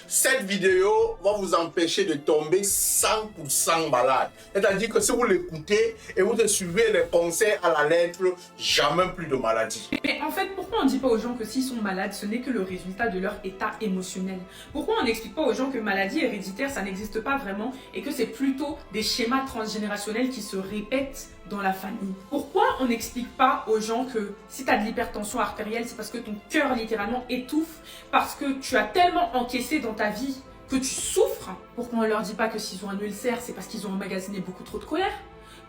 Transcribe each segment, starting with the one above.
Cette vidéo va vous empêcher de tomber 100% malade. C'est-à-dire que si vous l'écoutez et vous suivez les conseils à la lettre, jamais plus de maladie. Mais en fait, pourquoi on ne dit pas aux gens que s'ils sont malades, ce n'est que le résultat de leur état émotionnel? Pourquoi on n'explique pas aux gens que maladie héréditaire, ça n'existe pas vraiment et que c'est plutôt des schémas transgénérationnels qui se répètent dans la famille? Pourquoi on n'explique pas aux gens que si tu as de l'hypertension artérielle, c'est parce que ton cœur littéralement étouffe, parce que tu as tellement encaissé dans ta vie que tu souffres? Pourquoi on ne leur dit pas que s'ils ont un ulcère, c'est parce qu'ils ont emmagasiné beaucoup trop de colère?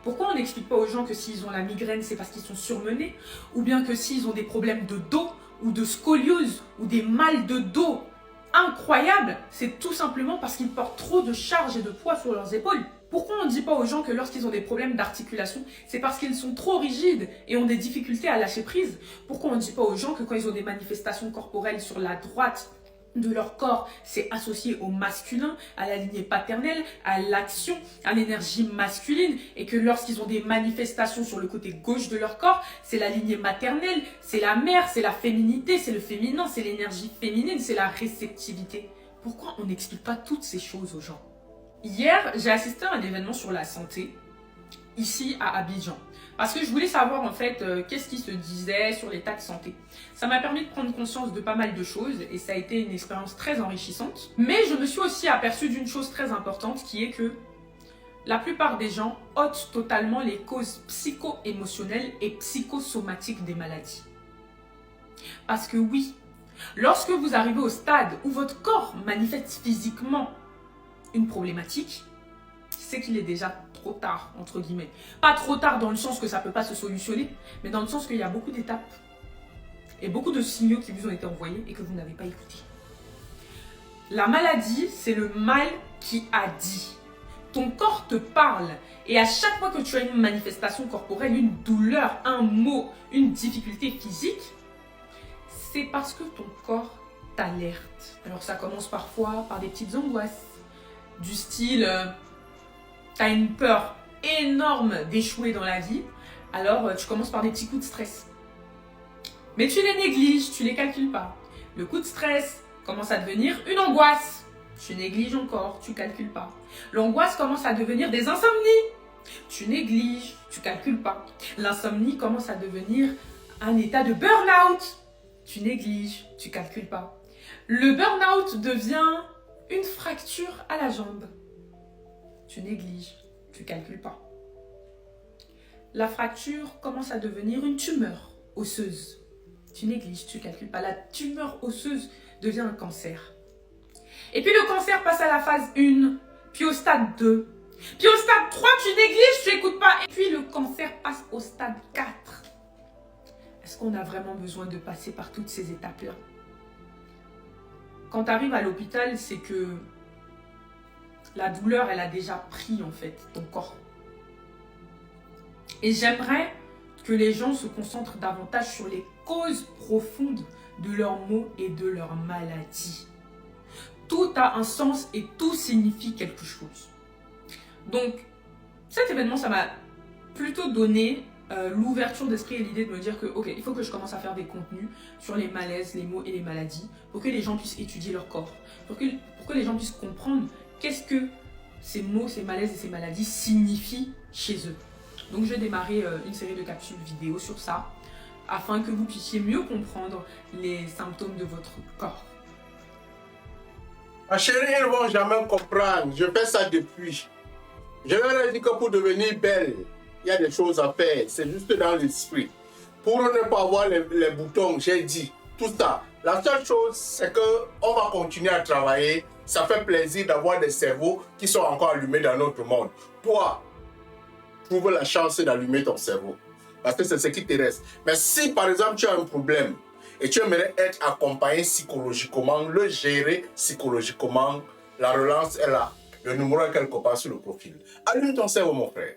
Pourquoi on n'explique pas aux gens que s'ils ont la migraine, c'est parce qu'ils sont surmenés? Ou bien que s'ils ont des problèmes de dos, ou de scoliose, ou des mal de dos incroyables, c'est tout simplement parce qu'ils portent trop de charges et de poids sur leurs épaules? Pourquoi on ne dit pas aux gens que lorsqu'ils ont des problèmes d'articulation, c'est parce qu'ils sont trop rigides et ont des difficultés à lâcher prise? Pourquoi on ne dit pas aux gens que quand ils ont des manifestations corporelles sur la droite de leur corps, c'est associé au masculin, à la lignée paternelle, à l'action, à l'énergie masculine, et que lorsqu'ils ont des manifestations sur le côté gauche de leur corps, c'est la lignée maternelle, c'est la mère, c'est la féminité, c'est le féminin, c'est l'énergie féminine, c'est la réceptivité? Pourquoi on n'explique pas toutes ces choses aux gens? Hier, j'ai assisté à un événement sur la santé, ici à Abidjan. Parce que je voulais savoir en fait qu'est-ce qui se disait sur l'état de santé. Ça m'a permis de prendre conscience de pas mal de choses et ça a été une expérience très enrichissante. Mais je me suis aussi aperçue d'une chose très importante qui est que la plupart des gens ôtent totalement les causes psycho-émotionnelles et psychosomatiques des maladies. Parce que oui, lorsque vous arrivez au stade où votre corps manifeste physiquement une problématique, c'est qu'il est déjà trop tard, entre guillemets. Pas trop tard dans le sens que ça ne peut pas se solutionner, mais dans le sens qu'il y a beaucoup d'étapes et beaucoup de signaux qui vous ont été envoyés et que vous n'avez pas écoutés. La maladie, c'est le mal qui a dit. Ton corps te parle et à chaque fois que tu as une manifestation corporelle, une douleur, un mot, une difficulté physique, c'est parce que ton corps t'alerte. Alors ça commence parfois par des petites angoisses, du style... tu as une peur énorme d'échouer dans la vie, alors tu commences par des petits coups de stress. Mais tu les négliges, tu les calcules pas. Le coup de stress commence à devenir une angoisse. Tu négliges encore, tu calcules pas. L'angoisse commence à devenir des insomnies. Tu négliges, tu calcules pas. L'insomnie commence à devenir un état de burn-out. Tu négliges, tu calcules pas. Le burn-out devient une fracture à la jambe. Tu négliges, tu calcules pas. La fracture commence à devenir une tumeur osseuse. Tu négliges, tu calcules pas. La tumeur osseuse devient un cancer. Et puis le cancer passe à la phase 1, puis au stade 2. Puis au stade 3, tu négliges, tu écoutes pas. Et puis le cancer passe au stade 4. Est-ce qu'on a vraiment besoin de passer par toutes ces étapes-là? Quand tu arrives à l'hôpital, c'est que la douleur, elle a déjà pris en fait ton corps. Et j'aimerais que les gens se concentrent davantage sur les causes profondes de leurs maux et de leurs maladies. Tout a un sens et tout signifie quelque chose. Donc, cet événement, ça m'a plutôt donné l'ouverture d'esprit et l'idée de me dire que, ok, il faut que je commence à faire des contenus sur les malaises, les maux et les maladies pour que les gens puissent étudier leur corps, pour que les gens puissent comprendre qu'est-ce que ces maux, ces malaises et ces maladies signifient chez eux. Donc je vais démarrer une série de capsules vidéo sur ça, afin que vous puissiez mieux comprendre les symptômes de votre corps. Ma chérie, ils ne vont jamais comprendre. Je fais ça depuis. Je leur ai dit que pour devenir belle, il y a des choses à faire. C'est juste dans l'esprit. Pour ne pas avoir les boutons, j'ai dit tout ça. La seule chose, c'est qu'on va continuer à travailler. Ça fait plaisir d'avoir des cerveaux qui sont encore allumés dans notre monde. Toi, trouve la chance d'allumer ton cerveau. Parce que c'est ce qui te reste. Mais si par exemple tu as un problème et tu aimerais être accompagné psychologiquement, le gérer psychologiquement, la relance est là. Le numéro est quelque part sur le profil. Allume ton cerveau, mon frère.